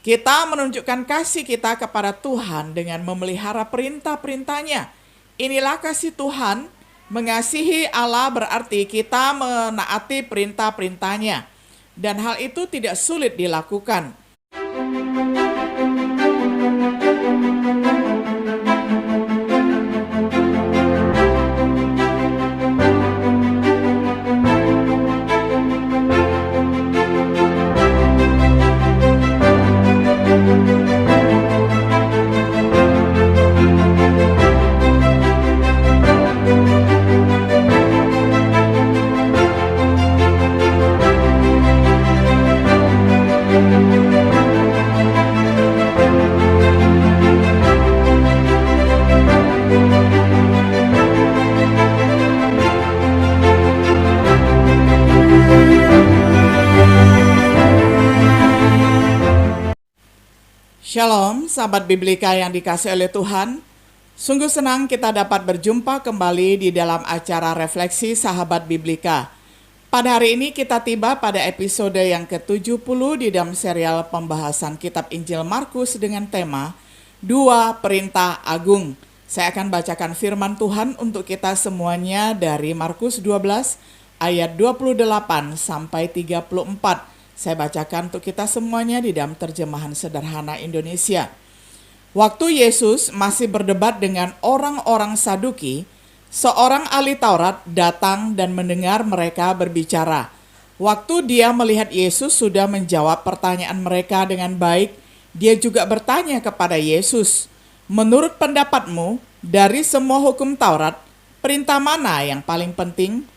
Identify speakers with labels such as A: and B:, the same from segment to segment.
A: Kita menunjukkan kasih kita kepada Tuhan dengan memelihara perintah-perintahnya. Inilah kasih Tuhan. Mengasihi Allah berarti kita menaati perintah-perintahnya. Dan hal itu tidak sulit dilakukan. Shalom, sahabat Biblika yang dikasihi oleh Tuhan. Sungguh senang kita dapat berjumpa kembali di dalam acara Refleksi Sahabat Biblika. Pada hari ini kita tiba pada episode yang ke-70 di dalam serial pembahasan kitab Injil Markus dengan tema Dua Perintah Agung. Saya akan bacakan firman Tuhan untuk kita semuanya dari Markus 12 ayat 28 sampai 34. Saya bacakan untuk kita semuanya di dalam terjemahan sederhana Indonesia. Waktu Yesus masih berdebat dengan orang-orang Saduki, seorang ahli Taurat datang dan mendengar mereka berbicara. Waktu dia melihat Yesus sudah menjawab pertanyaan mereka dengan baik, dia juga bertanya kepada Yesus, "Menurut pendapatmu, dari semua hukum Taurat, perintah mana yang paling penting?"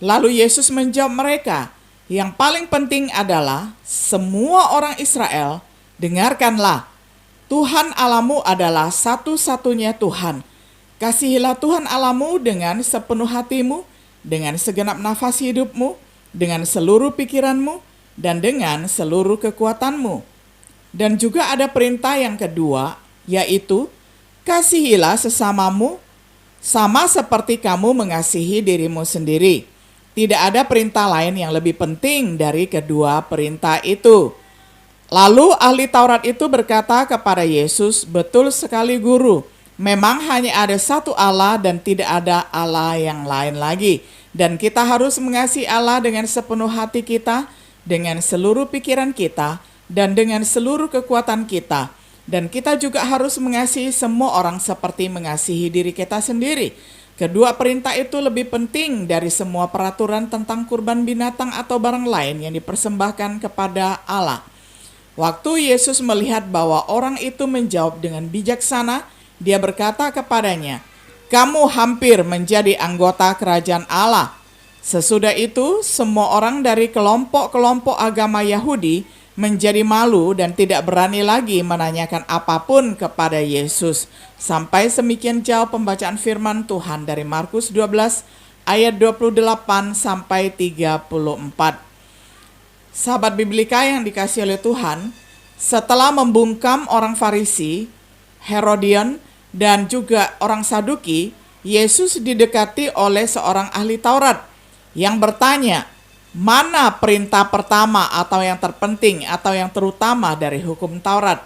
A: Lalu Yesus menjawab mereka, "Yang paling penting adalah semua orang Israel, dengarkanlah. Tuhan Allahmu adalah satu-satunya Tuhan. Kasihilah Tuhan Allahmu dengan sepenuh hatimu, dengan segenap nafas hidupmu, dengan seluruh pikiranmu, dan dengan seluruh kekuatanmu." Dan juga ada perintah yang kedua, yaitu kasihilah sesamamu sama seperti kamu mengasihi dirimu sendiri. Tidak ada perintah lain yang lebih penting dari kedua perintah itu. Lalu ahli Taurat itu berkata kepada Yesus, "Betul sekali Guru, memang hanya ada satu Allah dan tidak ada Allah yang lain lagi. Dan kita harus mengasihi Allah dengan sepenuh hati kita, dengan seluruh pikiran kita, dan dengan seluruh kekuatan kita. Dan kita juga harus mengasihi semua orang seperti mengasihi diri kita sendiri." Kedua perintah itu lebih penting dari semua peraturan tentang kurban binatang atau barang lain yang dipersembahkan kepada Allah. Waktu Yesus melihat bahwa orang itu menjawab dengan bijaksana, dia berkata kepadanya, "Kamu hampir menjadi anggota kerajaan Allah." Sesudah itu, semua orang dari kelompok-kelompok agama Yahudi menjadi malu dan tidak berani lagi menanyakan apapun kepada Yesus. Sampai semikian jauh pembacaan firman Tuhan dari Markus 12 ayat 28 sampai 34. Sahabat Biblika yang dikasihi oleh Tuhan, setelah membungkam orang Farisi, Herodion, dan juga orang Saduki, Yesus didekati oleh seorang ahli Taurat yang bertanya, "Mana perintah pertama atau yang terpenting atau yang terutama dari hukum Taurat?"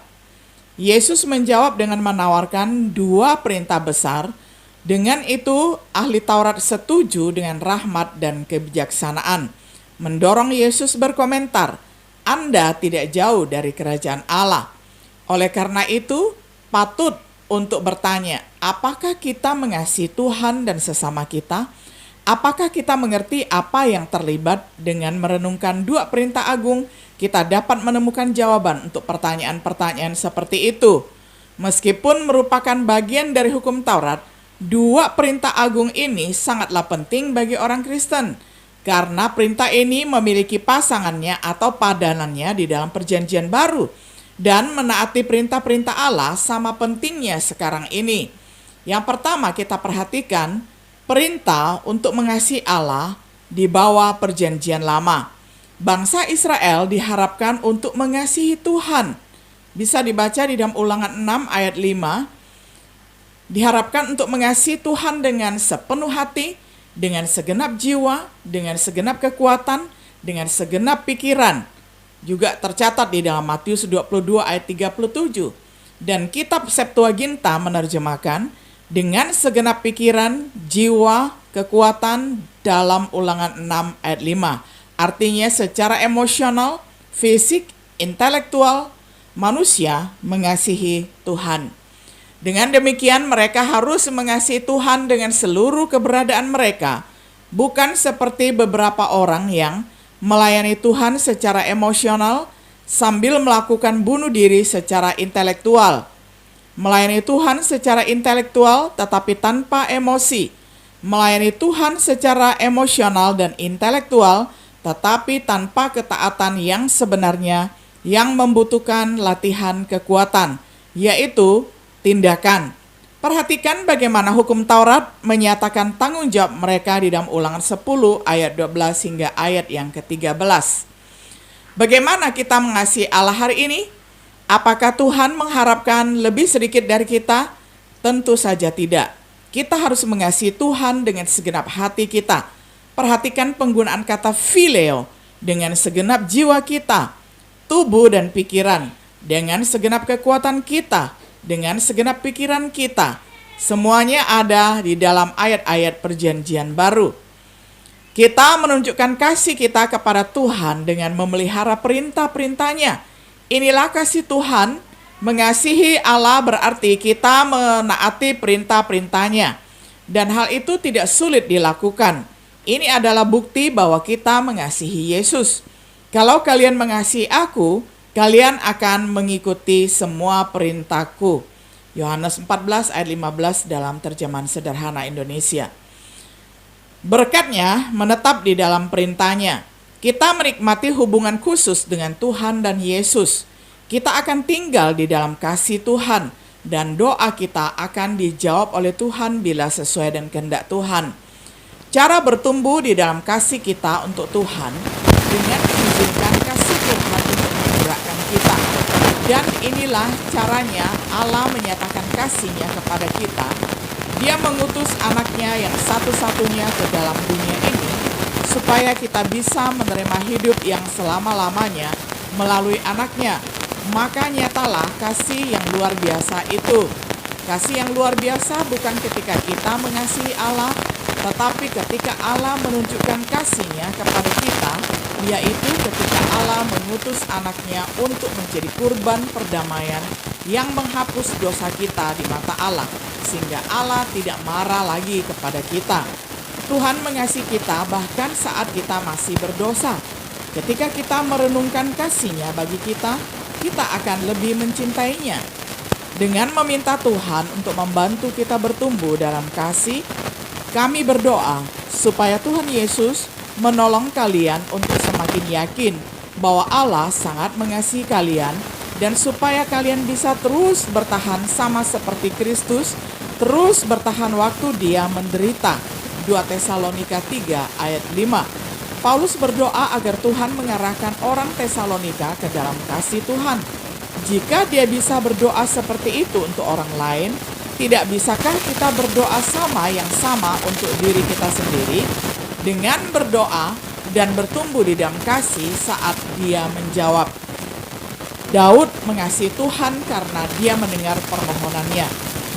A: Yesus menjawab dengan menawarkan dua perintah besar. Dengan itu, ahli Taurat setuju dengan rahmat dan kebijaksanaan, mendorong Yesus berkomentar, "Anda tidak jauh dari kerajaan Allah." Oleh karena itu, patut untuk bertanya, apakah kita mengasihi Tuhan dan sesama kita? Apakah kita mengerti apa yang terlibat dengan merenungkan dua perintah agung? Kita dapat menemukan jawaban untuk pertanyaan-pertanyaan seperti itu. Meskipun merupakan bagian dari hukum Taurat, dua perintah agung ini sangatlah penting bagi orang Kristen. Karena perintah ini memiliki pasangannya atau padanannya di dalam perjanjian baru. Dan menaati perintah-perintah Allah sama pentingnya sekarang ini. Yang pertama kita perhatikan, perintah untuk mengasihi Allah di bawah perjanjian lama. Bangsa Israel diharapkan untuk mengasihi Tuhan. Bisa dibaca di dalam Ulangan 6 ayat 5. Diharapkan untuk mengasihi Tuhan dengan sepenuh hati, dengan segenap jiwa, dengan segenap kekuatan, dengan segenap pikiran. juga tercatat di dalam Matius 22 ayat 37. Dan kitab Septuaginta menerjemahkan dengan segenap pikiran, jiwa, kekuatan dalam Ulangan 6 ayat 5. Artinya secara emosional, fisik, intelektual, manusia mengasihi Tuhan. Dengan demikian mereka harus mengasihi Tuhan dengan seluruh keberadaan mereka, bukan seperti beberapa orang yang melayani Tuhan secara emosional sambil melakukan bunuh diri secara intelektual. Melayani Tuhan secara intelektual tetapi tanpa emosi. Melayani Tuhan secara emosional dan intelektual tetapi tanpa ketaatan yang sebenarnya, yang membutuhkan latihan kekuatan, yaitu tindakan. Perhatikan bagaimana hukum Taurat menyatakan tanggung jawab mereka di dalam Ulangan 10 ayat 12 hingga ayat yang ke-13. Bagaimana kita mengasihi Allah hari ini? Apakah Tuhan mengharapkan lebih sedikit dari kita? Tentu saja tidak. Kita harus mengasihi Tuhan dengan segenap hati kita. Perhatikan penggunaan kata phileo, dengan segenap jiwa kita, tubuh dan pikiran, dengan segenap kekuatan kita, dengan segenap pikiran kita. Semuanya ada di dalam ayat-ayat Perjanjian Baru. Kita menunjukkan kasih kita kepada Tuhan dengan memelihara perintah-perintahnya. Inilah kasih Tuhan. Mengasihi Allah berarti kita menaati perintah-perintahnya. Dan hal itu tidak sulit dilakukan. Ini adalah bukti bahwa kita mengasihi Yesus. Kalau kalian mengasihi aku, kalian akan mengikuti semua perintahku. Yohanes 14 ayat 15 dalam terjemahan sederhana Indonesia. Berkatnya menetap di dalam perintahnya. Kita menikmati hubungan khusus dengan Tuhan dan Yesus. Kita akan tinggal di dalam kasih Tuhan, dan doa kita akan dijawab oleh Tuhan bila sesuai dengan kehendak Tuhan. Cara bertumbuh di dalam kasih kita untuk Tuhan dengan mengizinkan kasih Tuhan untuk menggerakkan kita. Dan inilah caranya Allah menyatakan kasih-Nya kepada kita. Dia mengutus anaknya yang satu-satunya ke dalam dunia ini supaya kita bisa menerima hidup yang selama-lamanya melalui anaknya. Maka nyatalah kasih yang luar biasa itu. Kasih yang luar biasa bukan ketika kita mengasihi Allah, tetapi ketika Allah menunjukkan kasih-Nya kepada kita, yaitu ketika Allah mengutus anaknya untuk menjadi kurban perdamaian yang menghapus dosa kita di mata Allah, sehingga Allah tidak marah lagi kepada kita. Tuhan mengasihi kita bahkan saat kita masih berdosa. Ketika kita merenungkan kasih-Nya bagi kita, kita akan lebih mencintainya. Dengan meminta Tuhan untuk membantu kita bertumbuh dalam kasih, kami berdoa supaya Tuhan Yesus menolong kalian untuk semakin yakin bahwa Allah sangat mengasihi kalian, dan supaya kalian bisa terus bertahan sama seperti Kristus, terus bertahan waktu Dia menderita. 2 Tesalonika 3 ayat 5. Paulus berdoa agar Tuhan mengarahkan orang Tesalonika ke dalam kasih Tuhan. Jika dia bisa berdoa seperti itu untuk orang lain, tidak bisakah kita berdoa yang sama untuk diri kita sendiri dengan berdoa dan bertumbuh di dalam kasih saat Dia menjawab? Daud mengasihi Tuhan karena dia mendengar permohonannya.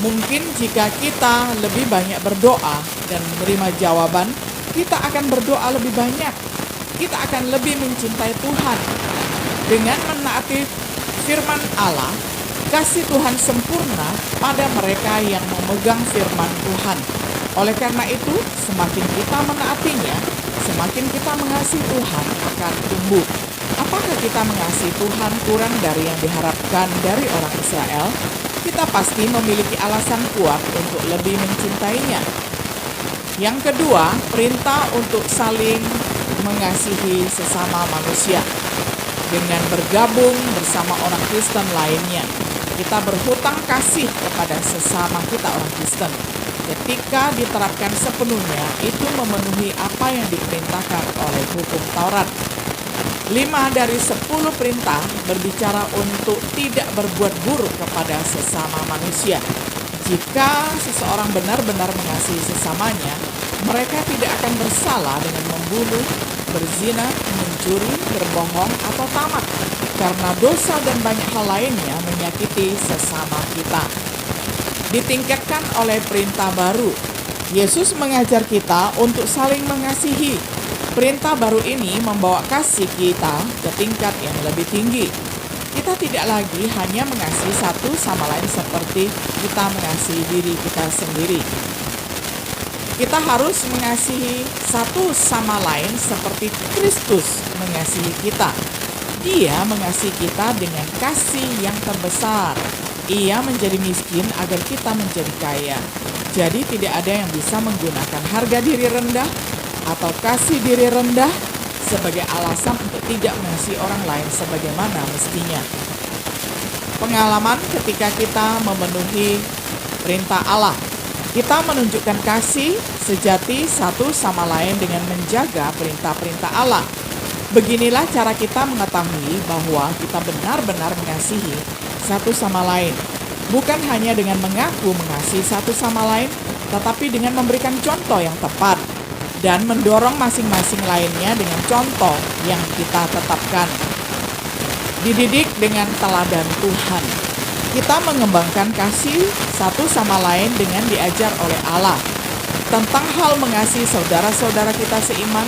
A: Mungkin jika kita lebih banyak berdoa dan menerima jawaban, kita akan berdoa lebih banyak. Kita akan lebih mencintai Tuhan. Dengan menaati firman Allah, kasih Tuhan sempurna pada mereka yang memegang firman Tuhan. Oleh karena itu, semakin kita menaatinya, semakin kita mengasihi Tuhan akan tumbuh. Apakah kita mengasihi Tuhan kurang dari yang diharapkan dari orang Israel? Kita pasti memiliki alasan kuat untuk lebih mencintainya. Yang kedua, perintah untuk saling mengasihi sesama manusia. Dengan bergabung bersama orang Kristen lainnya, kita berhutang kasih kepada sesama kita orang Kristen. Ketika diterapkan sepenuhnya, itu memenuhi apa yang diperintahkan oleh hukum Taurat. 5 dari 10 perintah berbicara untuk tidak berbuat buruk kepada sesama manusia. Jika seseorang benar-benar mengasihi sesamanya, mereka tidak akan bersalah dengan membunuh, berzina, mencuri, berbohong, atau tamak, karena dosa dan banyak hal lainnya menyakiti sesama kita. Ditingkatkan oleh perintah baru, Yesus mengajar kita untuk saling mengasihi. Perintah baru ini membawa kasih kita ke tingkat yang lebih tinggi. Kita tidak lagi hanya mengasihi satu sama lain seperti kita mengasihi diri kita sendiri. Kita harus mengasihi satu sama lain seperti Kristus mengasihi kita. Dia mengasihi kita dengan kasih yang terbesar. Ia menjadi miskin agar kita menjadi kaya. Jadi tidak ada yang bisa menggunakan harga diri rendah atau kasih diri rendah sebagai alasan untuk tidak mengasihi orang lain sebagaimana mestinya. Pengalaman ketika kita memenuhi perintah Allah, kita menunjukkan kasih sejati satu sama lain dengan menjaga perintah-perintah Allah. Beginilah cara kita mengetahui bahwa kita benar-benar mengasihi satu sama lain. Bukan hanya dengan mengaku mengasihi satu sama lain, tetapi dengan memberikan contoh yang tepat dan mendorong masing-masing lainnya dengan contoh yang kita tetapkan. Dididik dengan teladan Tuhan. Kita mengembangkan kasih satu sama lain dengan diajar oleh Allah. Tentang hal mengasihi saudara-saudara kita seiman,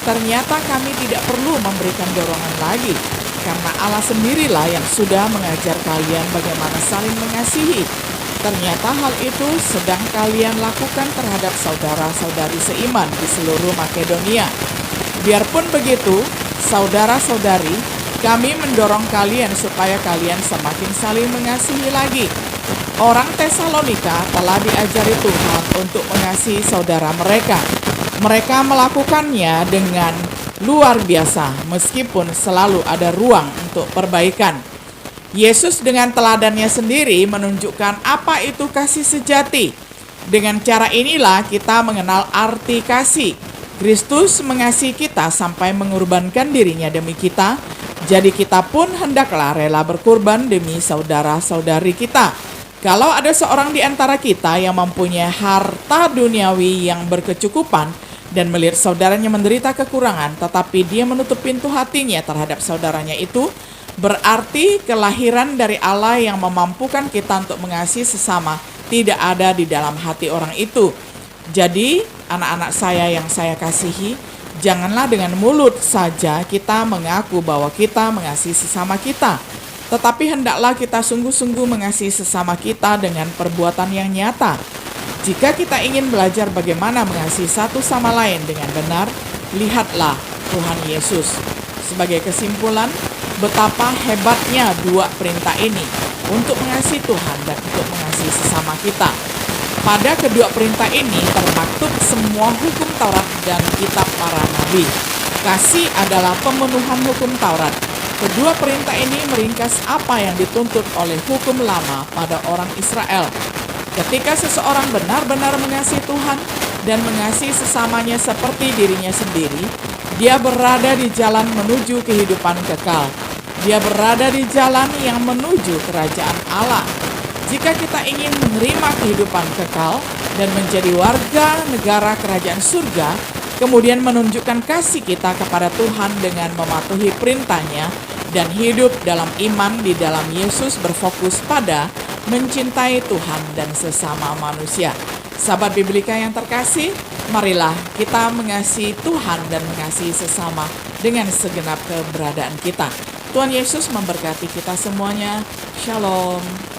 A: ternyata kami tidak perlu memberikan dorongan lagi, karena Allah sendirilah yang sudah mengajar kalian bagaimana saling mengasihi. Ternyata hal itu sedang kalian lakukan terhadap saudara-saudari seiman di seluruh Makedonia. Biarpun begitu, saudara-saudari, kami mendorong kalian supaya kalian semakin saling mengasihi lagi. Orang Tesalonika telah diajari Tuhan untuk mengasihi saudara mereka. Mereka melakukannya dengan luar biasa, meskipun selalu ada ruang untuk perbaikan. Yesus dengan teladannya sendiri menunjukkan apa itu kasih sejati. Dengan cara inilah kita mengenal arti kasih. Kristus mengasihi kita sampai mengorbankan dirinya demi kita. Jadi kita pun hendaklah rela berkorban demi saudara-saudari kita. Kalau ada seorang di antara kita yang mempunyai harta duniawi yang berkecukupan dan melihat saudaranya menderita kekurangan, tetapi dia menutup pintu hatinya terhadap saudaranya itu, berarti kelahiran dari Allah yang memampukan kita untuk mengasihi sesama tidak ada di dalam hati orang itu. Jadi, anak-anak saya yang saya kasihi, janganlah dengan mulut saja kita mengaku bahwa kita mengasihi sesama kita, tetapi hendaklah kita sungguh-sungguh mengasihi sesama kita dengan perbuatan yang nyata. Jika kita ingin belajar bagaimana mengasihi satu sama lain dengan benar, lihatlah Tuhan Yesus. Sebagai kesimpulan, betapa hebatnya dua perintah ini untuk mengasihi Tuhan dan untuk mengasihi sesama kita. Pada kedua perintah ini termaktub semua hukum Taurat dan kitab para nabi. Kasih adalah pemenuhan hukum Taurat. Kedua perintah ini meringkas apa yang dituntut oleh hukum lama pada orang Israel. Ketika seseorang benar-benar mengasihi Tuhan dan mengasihi sesamanya seperti dirinya sendiri, dia berada di jalan menuju kehidupan kekal. Dia berada di jalan yang menuju kerajaan Allah. Jika kita ingin menerima kehidupan kekal dan menjadi warga negara kerajaan surga, kemudian menunjukkan kasih kita kepada Tuhan dengan mematuhi perintahnya dan hidup dalam iman di dalam Yesus berfokus pada mencintai Tuhan dan sesama manusia. Sahabat Biblika yang terkasih, marilah kita mengasihi Tuhan dan mengasihi sesama dengan segenap keberadaan kita. Tuhan Yesus memberkati kita semuanya. Shalom.